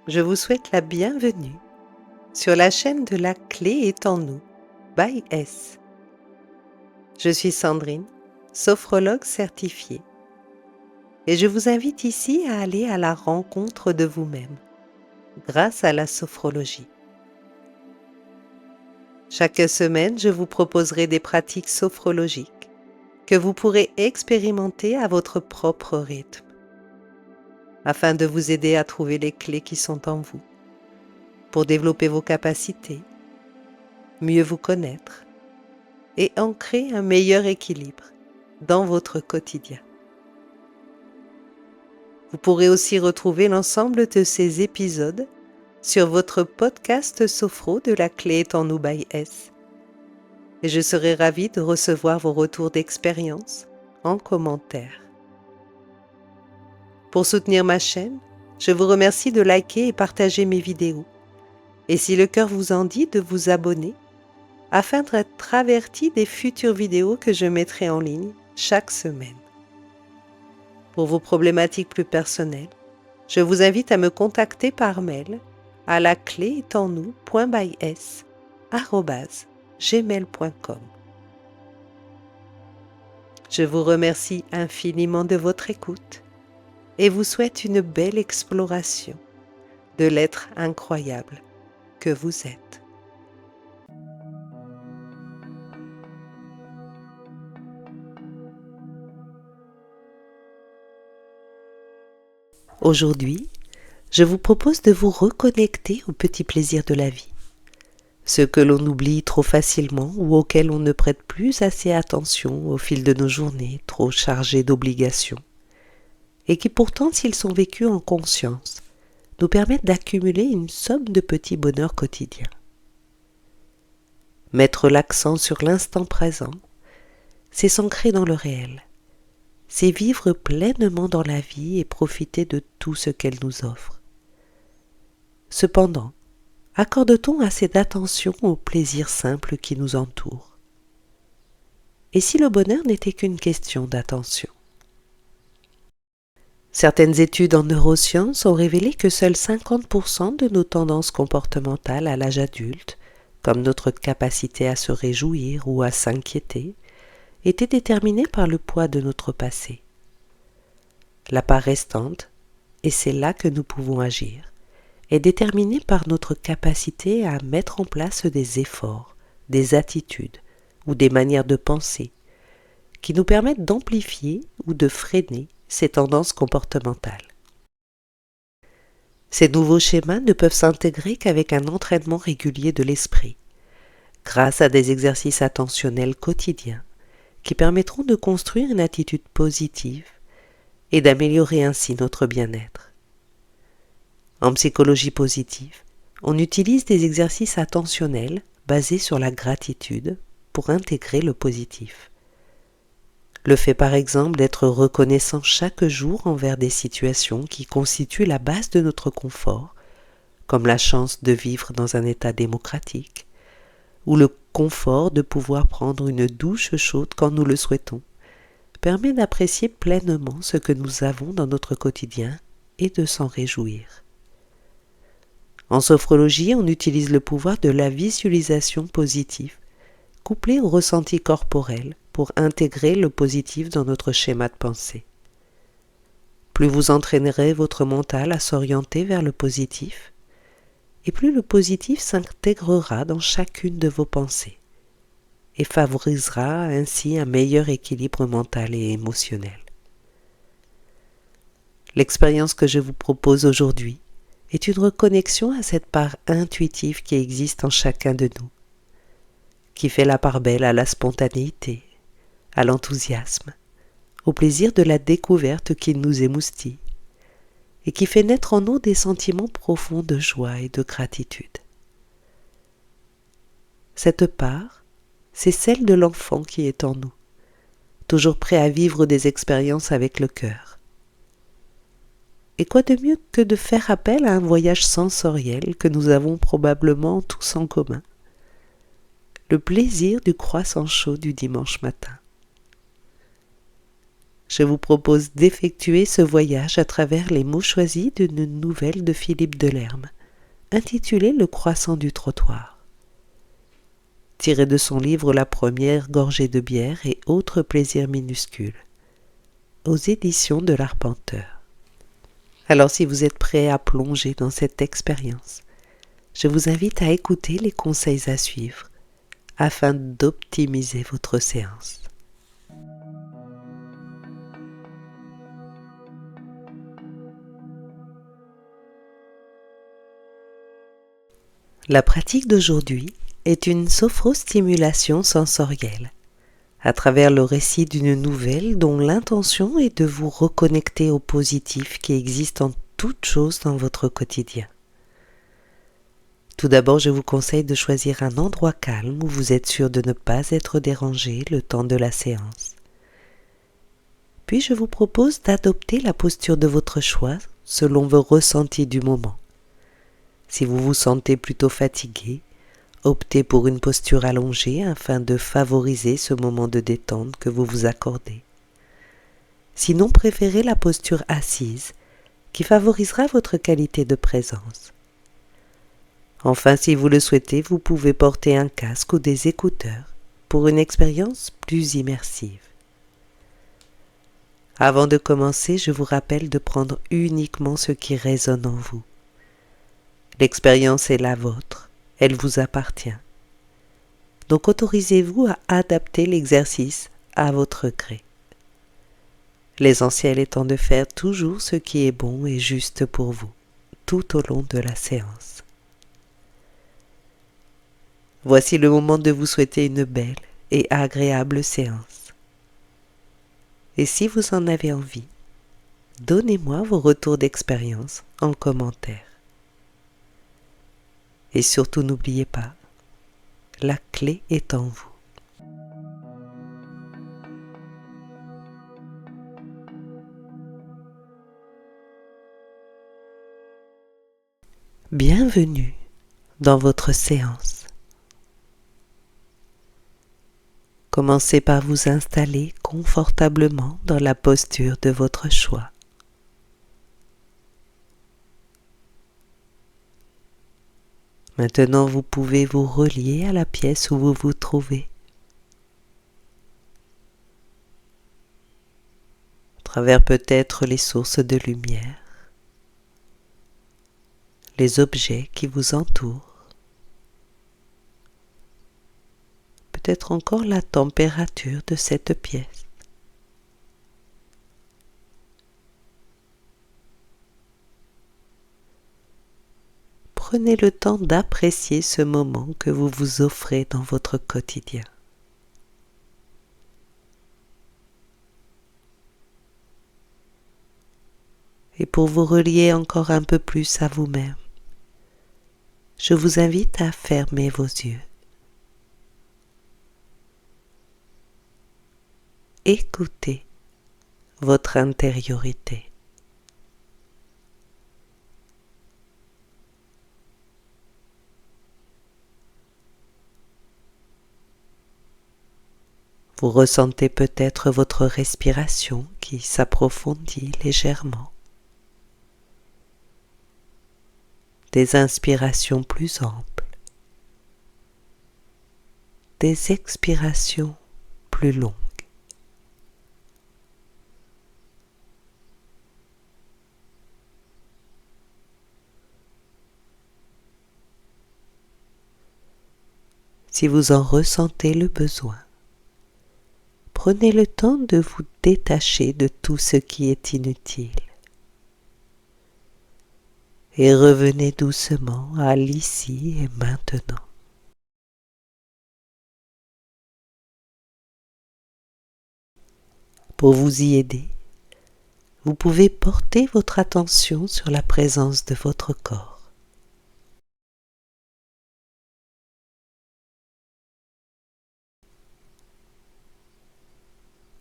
Je vous souhaite la bienvenue sur la chaîne de La Clé est en nous, by S. Je suis Sandrine, sophrologue certifiée, et je vous invite ici à aller à la rencontre de vous-même grâce à la sophrologie. Chaque semaine, je vous proposerai des pratiques sophrologiques que vous pourrez expérimenter à votre propre rythme, afin de vous aider à trouver les clés qui sont en vous, pour développer vos capacités, mieux vous connaître et ancrer un meilleur équilibre dans votre quotidien. Vous pourrez aussi retrouver l'ensemble de ces épisodes sur votre podcast Sophro de La Clé est en nous by S. Et je serai ravie de recevoir vos retours d'expérience en commentaire. Pour soutenir ma chaîne, je vous remercie de liker et partager mes vidéos. Et si le cœur vous en dit, de vous abonner afin d'être averti des futures vidéos que je mettrai en ligne chaque semaine. Pour vos problématiques plus personnelles, je vous invite à me contacter par mail à lacléestennous.bys@gmail.com. Je vous remercie infiniment de votre écoute et vous souhaite une belle exploration de l'être incroyable que vous êtes. Aujourd'hui, je vous propose de vous reconnecter aux petits plaisirs de la vie, ceux que l'on oublie trop facilement ou auxquels on ne prête plus assez attention au fil de nos journées trop chargées d'obligations, et qui pourtant, s'ils sont vécus en conscience, nous permettent d'accumuler une somme de petits bonheurs quotidiens. Mettre l'accent sur l'instant présent, c'est s'ancrer dans le réel, c'est vivre pleinement dans la vie et profiter de tout ce qu'elle nous offre. Cependant, accorde-t-on assez d'attention aux plaisirs simples qui nous entourent? Et si le bonheur n'était qu'une question d'attention? Certaines études en neurosciences ont révélé que seuls 50% de nos tendances comportementales à l'âge adulte, comme notre capacité à se réjouir ou à s'inquiéter, étaient déterminées par le poids de notre passé. La part restante, et c'est là que nous pouvons agir, est déterminée par notre capacité à mettre en place des efforts, des attitudes ou des manières de penser qui nous permettent d'amplifier ou de freiner ces tendances comportementales. Ces nouveaux schémas ne peuvent s'intégrer qu'avec un entraînement régulier de l'esprit, grâce à des exercices attentionnels quotidiens qui permettront de construire une attitude positive et d'améliorer ainsi notre bien-être. En psychologie positive, on utilise des exercices attentionnels basés sur la gratitude pour intégrer le positif. Le fait par exemple d'être reconnaissant chaque jour envers des situations qui constituent la base de notre confort, comme la chance de vivre dans un état démocratique, ou le confort de pouvoir prendre une douche chaude quand nous le souhaitons, permet d'apprécier pleinement ce que nous avons dans notre quotidien et de s'en réjouir. En sophrologie, on utilise le pouvoir de la visualisation positive, couplé au ressenti corporel, pour intégrer le positif dans notre schéma de pensée. Plus vous entraînerez votre mental à s'orienter vers le positif, et plus le positif s'intégrera dans chacune de vos pensées et favorisera ainsi un meilleur équilibre mental et émotionnel. L'expérience que je vous propose aujourd'hui est une reconnexion à cette part intuitive qui existe en chacun de nous, qui fait la part belle à la spontanéité, à l'enthousiasme, au plaisir de la découverte qui nous émoustille, et qui fait naître en nous des sentiments profonds de joie et de gratitude. Cette part, c'est celle de l'enfant qui est en nous, toujours prêt à vivre des expériences avec le cœur. Et quoi de mieux que de faire appel à un voyage sensoriel que nous avons probablement tous en commun? Le plaisir du croissant chaud du dimanche matin. je vous propose d'effectuer ce voyage à travers les mots choisis d'une nouvelle de Philippe Delerme, intitulée Le croissant du trottoir. Tiré de son livre La première gorgée de bière et autres plaisirs minuscules, aux éditions de l'Arpenteur. Alors si vous êtes prêt à plonger dans cette expérience, je vous invite à écouter les conseils à suivre afin d'optimiser votre séance. La pratique d'aujourd'hui est une sophrostimulation sensorielle, à travers le récit d'une nouvelle dont l'intention est de vous reconnecter au positif qui existe en toute chose dans votre quotidien. Tout d'abord, je vous conseille de choisir un endroit calme où vous êtes sûr de ne pas être dérangé le temps de la séance. Puis je vous propose d'adopter la posture de votre choix selon vos ressentis du moment. Si vous vous sentez plutôt fatigué, optez pour une posture allongée afin de favoriser ce moment de détente que vous vous accordez. Sinon, préférez la posture assise qui favorisera votre qualité de présence. Enfin, si vous le souhaitez, vous pouvez porter un casque ou des écouteurs pour une expérience plus immersive. Avant de commencer, je vous rappelle de prendre uniquement ce qui résonne en vous. L'expérience est la vôtre, elle vous appartient. Donc autorisez-vous à adapter l'exercice à votre gré. L'essentiel étant de faire toujours ce qui est bon et juste pour vous, tout au long de la séance. Voici le moment de vous souhaiter une belle et agréable séance. Et si vous en avez envie, donnez-moi vos retours d'expérience en commentaire. Et surtout n'oubliez pas, la clé est en vous. Bienvenue dans votre séance. Commencez par vous installer confortablement dans la posture de votre choix. Maintenant, vous pouvez vous relier à la pièce où vous vous trouvez. À travers peut-être les sources de lumière, les objets qui vous entourent, peut-être encore la température de cette pièce. Prenez le temps d'apprécier ce moment que vous vous offrez dans votre quotidien. Et pour vous relier encore un peu plus à vous-même, je vous invite à fermer vos yeux. Écoutez votre intériorité. Vous ressentez peut-être votre respiration qui s'approfondit légèrement. Des inspirations plus amples, des expirations plus longues. Si vous en ressentez le besoin, prenez le temps de vous détacher de tout ce qui est inutile et revenez doucement à l'ici et maintenant. Pour vous y aider, vous pouvez porter votre attention sur la présence de votre corps.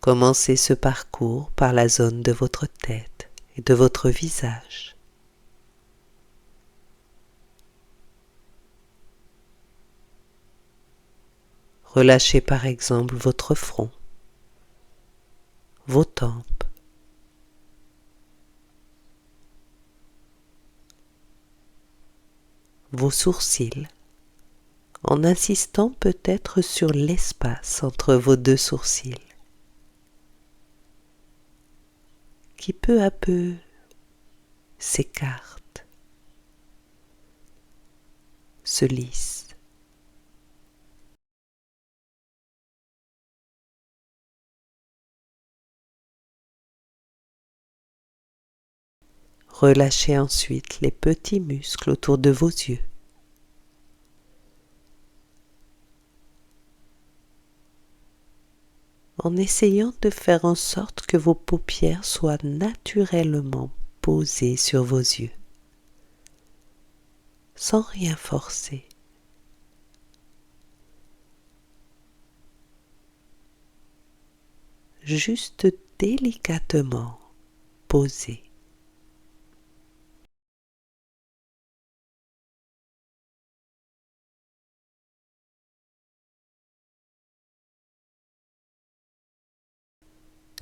Commencez ce parcours par la zone de votre tête et de votre visage. Relâchez par exemple votre front, vos tempes, vos sourcils, en insistant peut-être sur l'espace entre vos deux sourcils, qui peu à peu s'écarte, se lisse. Relâchez ensuite les petits muscles autour de vos yeux. En essayant de faire en sorte que vos paupières soient naturellement posées sur vos yeux, sans rien forcer. Juste délicatement posées.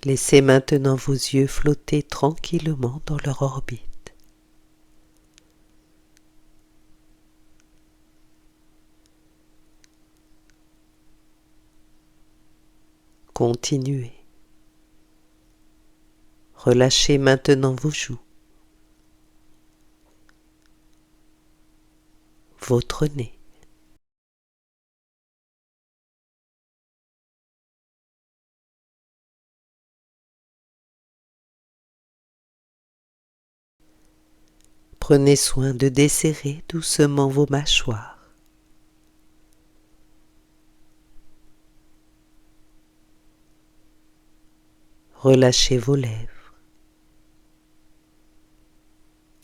Laissez maintenant vos yeux flotter tranquillement dans leur orbite. Continuez. Relâchez maintenant vos joues, votre nez, prenez soin de desserrer doucement vos mâchoires. Relâchez vos lèvres,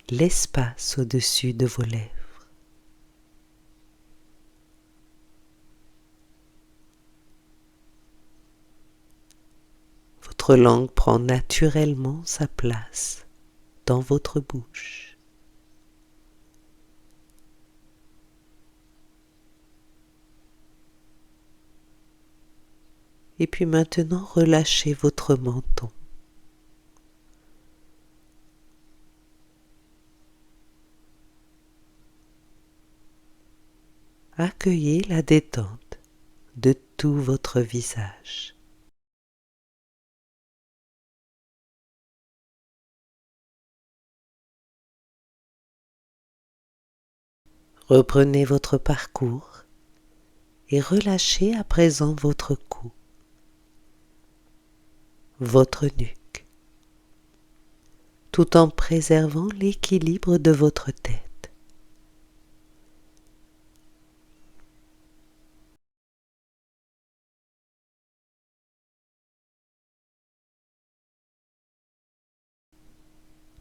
l'espace au-dessus de vos lèvres. Votre langue prend naturellement sa place dans votre bouche. Et puis maintenant, relâchez votre menton. Accueillez la détente de tout votre visage. Reprenez votre parcours et relâchez à présent votre cou, votre nuque, tout en préservant l'équilibre de votre tête.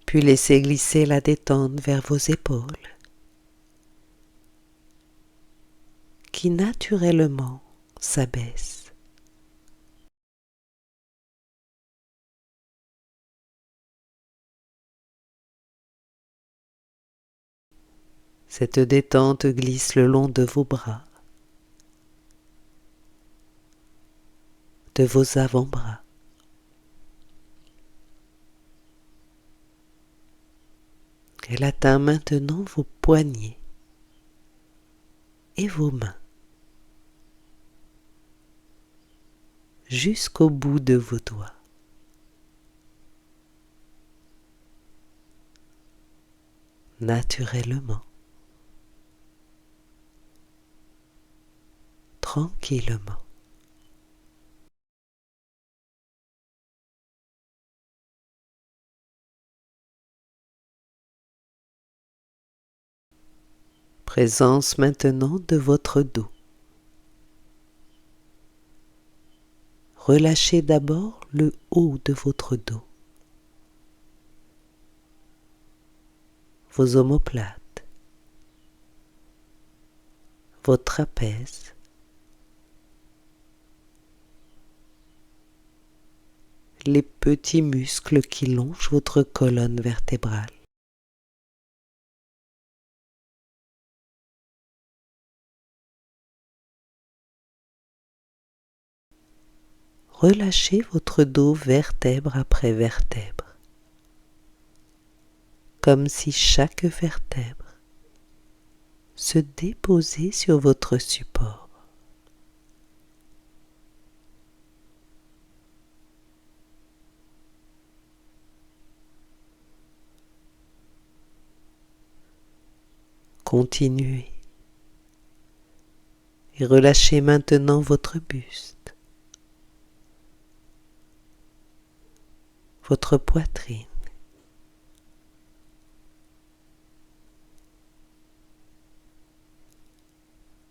Puis laissez glisser la détente vers vos épaules, qui naturellement s'abaissent. Cette détente glisse le long de vos bras, de vos avant-bras. Elle atteint maintenant vos poignets et vos mains, jusqu'au bout de vos doigts. Naturellement, tranquillement. Présence maintenant de votre dos. Relâchez d'abord le haut de votre dos, vos omoplates, vos trapèzes, les petits muscles qui longent votre colonne vertébrale. relâchez votre dos vertèbre après vertèbre, comme si chaque vertèbre se déposait sur votre support. Continuez et relâchez maintenant votre buste, votre poitrine,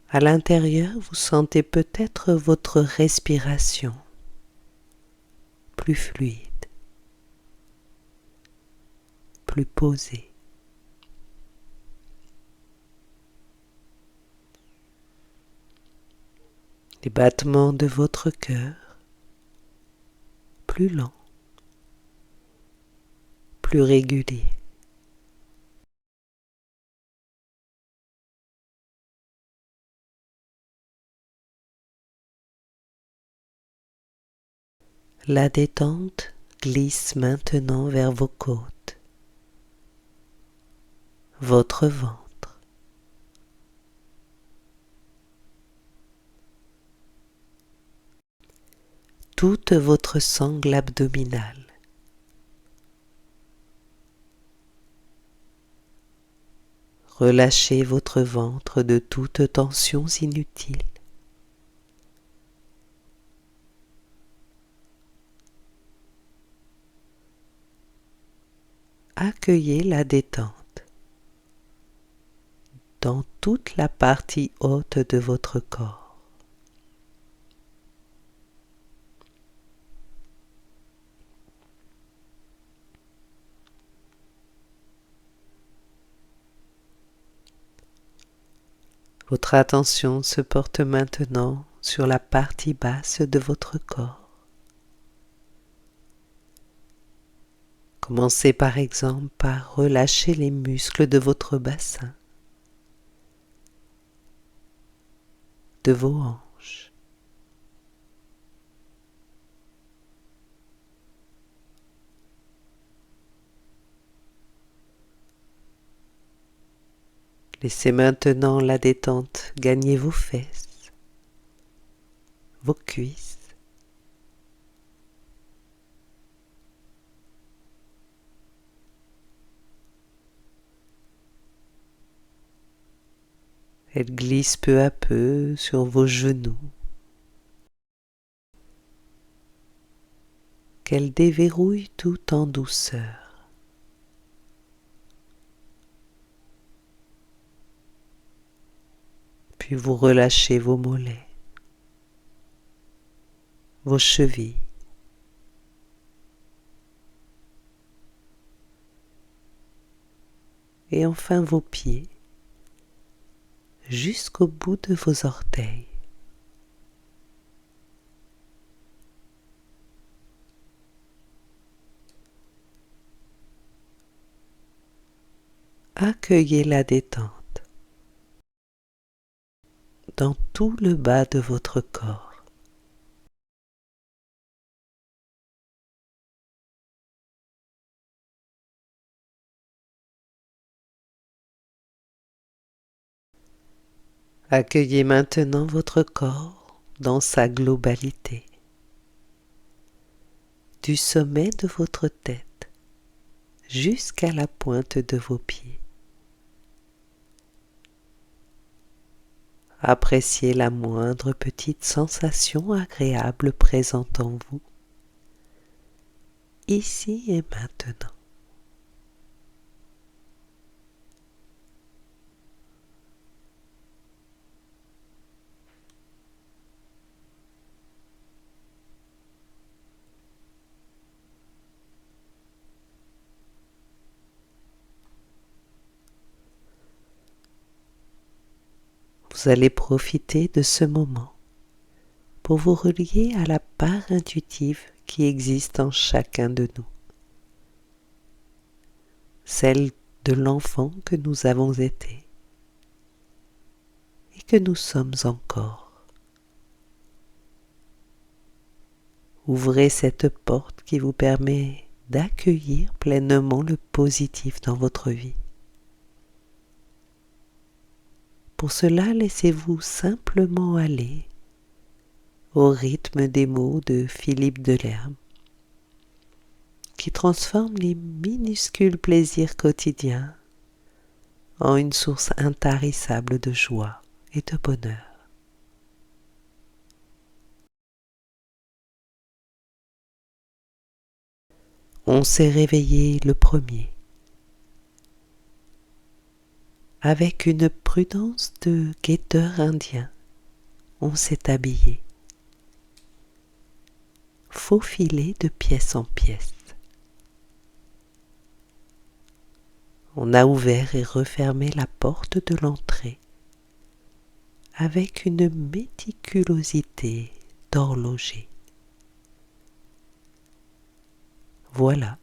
à l'intérieur, vous sentez peut-être votre respiration plus fluide, plus posée. Les battements de votre cœur plus lents, plus réguliers. La détente glisse maintenant vers vos côtes, votre ventre, toute votre sangle abdominale. Relâchez votre ventre de toutes tensions inutiles. Accueillez la détente dans toute la partie haute de votre corps. Votre attention se porte maintenant sur la partie basse de votre corps. Commencez par exemple par relâcher les muscles de votre bassin, de vos hanches, laissez maintenant la détente gagner vos fesses, vos cuisses, elle glisse peu à peu sur vos genoux, qu'elle déverrouille tout en douceur. Puis vous relâchez vos mollets, vos chevilles, et enfin vos pieds jusqu'au bout de vos orteils. Accueillez la détente dans tout le bas de votre corps. Accueillez maintenant votre corps dans sa globalité, du sommet de votre tête jusqu'à la pointe de vos pieds. Appréciez la moindre petite sensation agréable présente en vous, ici et maintenant. Vous allez profiter de ce moment pour vous relier à la part intuitive qui existe en chacun de nous, celle de l'enfant que nous avons été et que nous sommes encore. Ouvrez cette porte qui vous permet d'accueillir pleinement le positif dans votre vie. Pour cela, laissez-vous simplement aller au rythme des mots de Philippe Delerme, qui transforme les minuscules plaisirs quotidiens en une source intarissable de joie et de bonheur. On s'est réveillé le premier, avec une prudence de guetteur indien. On s'est habillé, faufilé de pièce en pièce. On a ouvert et refermé la porte de l'entrée avec une méticulosité d'horloger. Voilà,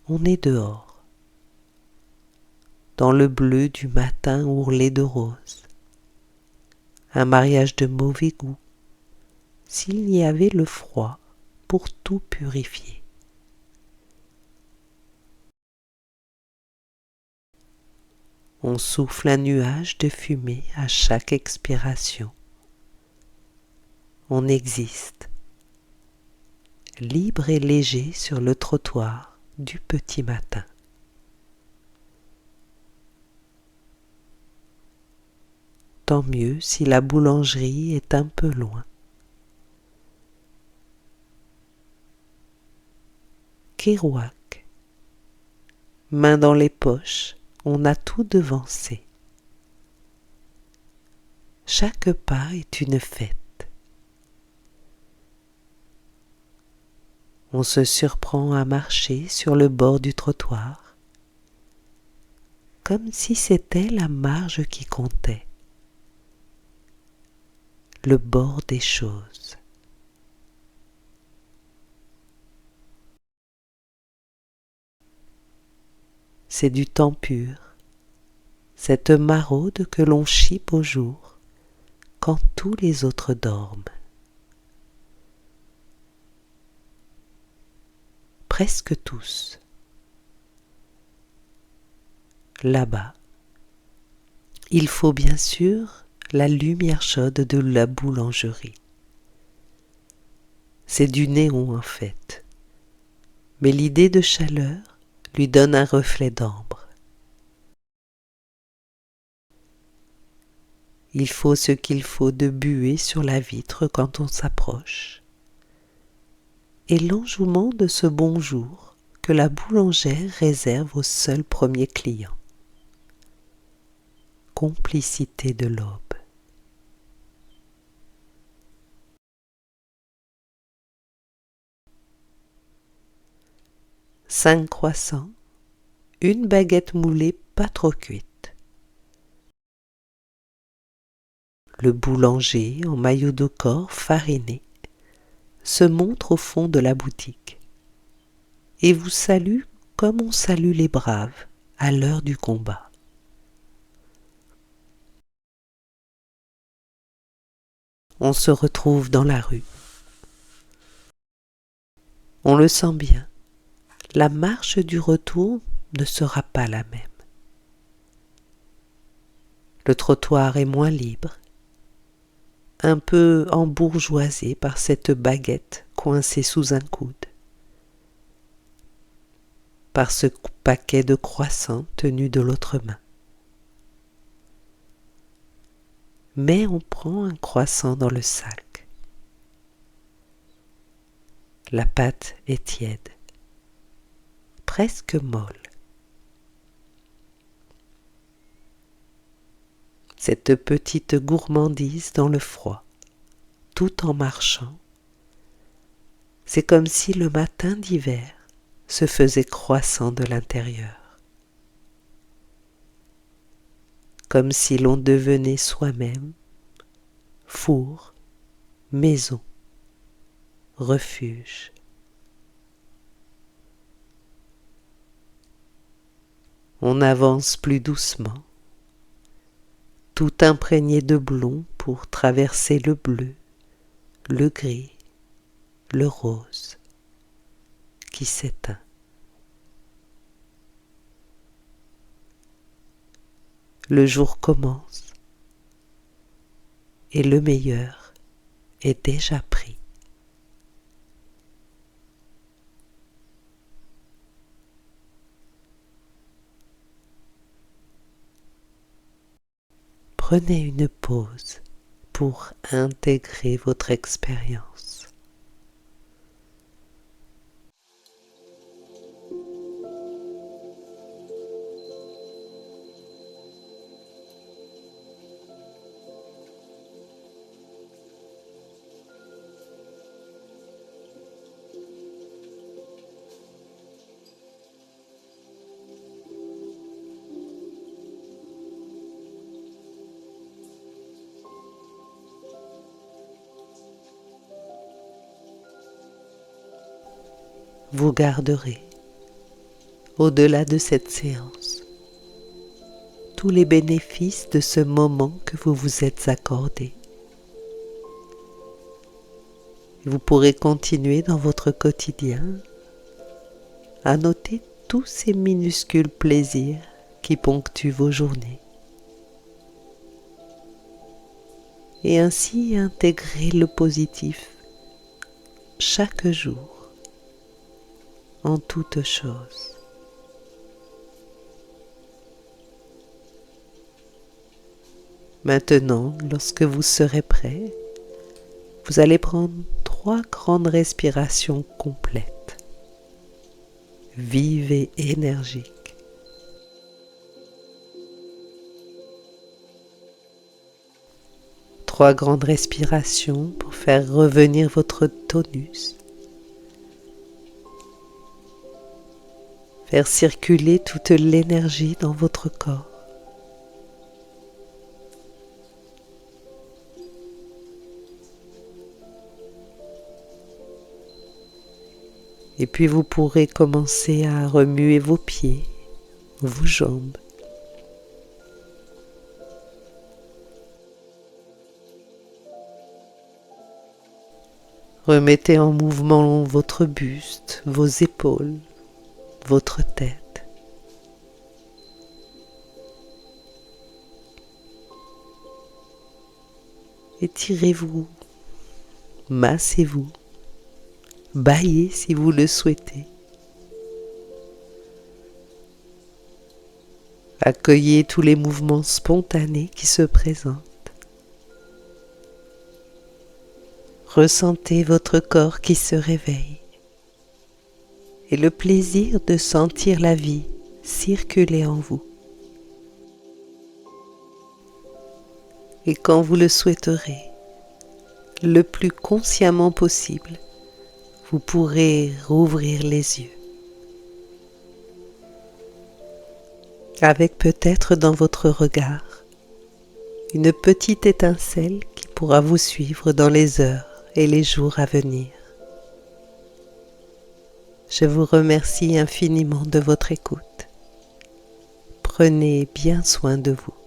on est dehors, dans le bleu du matin ourlé de roses, un mariage de mauvais goût, s'il y avait le froid pour tout purifier. On souffle un nuage de fumée à chaque expiration. On existe, libre et léger sur le trottoir du petit matin. Tant mieux si la boulangerie est un peu loin. Kerouac, main dans les poches, on a tout devancé. Chaque pas est une fête. On se surprend à marcher sur le bord du trottoir, comme si c'était la marge qui comptait, le bord des choses. C'est du temps pur, cette maraude que l'on chipe au jour, quand tous les autres dorment. Presque tous. Là-bas, il faut bien sûr la lumière chaude de la boulangerie. C'est du néon en fait, mais l'idée de chaleur lui donne un reflet d'ambre. Il faut ce qu'il faut de buée sur la vitre quand on s'approche, et l'enjouement de ce bonjour que la boulangère réserve aux seuls premiers clients. Complicité de l'aube. Cinq croissants, une baguette moulée pas trop cuite. Le boulanger, en maillot de corps fariné, se montre au fond de la boutique et vous salue comme on salue les braves à l'heure du combat. On se retrouve dans la rue. On le sent bien, la marche du retour ne sera pas la même. Le trottoir est moins libre, un peu embourgeoisé par cette baguette coincée sous un coude, par ce paquet de croissants tenu de l'autre main. Mais on prend un croissant dans le sac. La pâte est tiède, presque molle. Cette petite gourmandise dans le froid, tout en marchant, c'est comme si le matin d'hiver se faisait croissant de l'intérieur. Comme si l'on devenait soi-même four, maison, refuge. On avance plus doucement, tout imprégné de blond pour traverser le bleu, le gris, le rose qui s'éteint. Le jour commence et le meilleur est déjà pris. Prenez une pause pour intégrer votre expérience. Vous garderez, au-delà de cette séance, tous les bénéfices de ce moment que vous vous êtes accordé. Vous pourrez continuer dans votre quotidien à noter tous ces minuscules plaisirs qui ponctuent vos journées et ainsi intégrer le positif chaque jour en toute chose. Maintenant, lorsque vous serez prêt, vous allez prendre 3 grandes respirations complètes, vives et énergiques. Trois grandes respirations pour faire revenir votre tonus, faire circuler toute l'énergie dans votre corps. Et puis vous pourrez commencer à remuer vos pieds, vos jambes. Remettez en mouvement votre buste, vos épaules, votre tête. Étirez-vous, massez-vous, bâillez si vous le souhaitez. Accueillez tous les mouvements spontanés qui se présentent. Ressentez votre corps qui se réveille et le plaisir de sentir la vie circuler en vous. Et quand vous le souhaiterez, le plus consciemment possible, vous pourrez rouvrir les yeux. Avec peut-être dans votre regard une petite étincelle qui pourra vous suivre dans les heures et les jours à venir. Je vous remercie infiniment de votre écoute. Prenez bien soin de vous.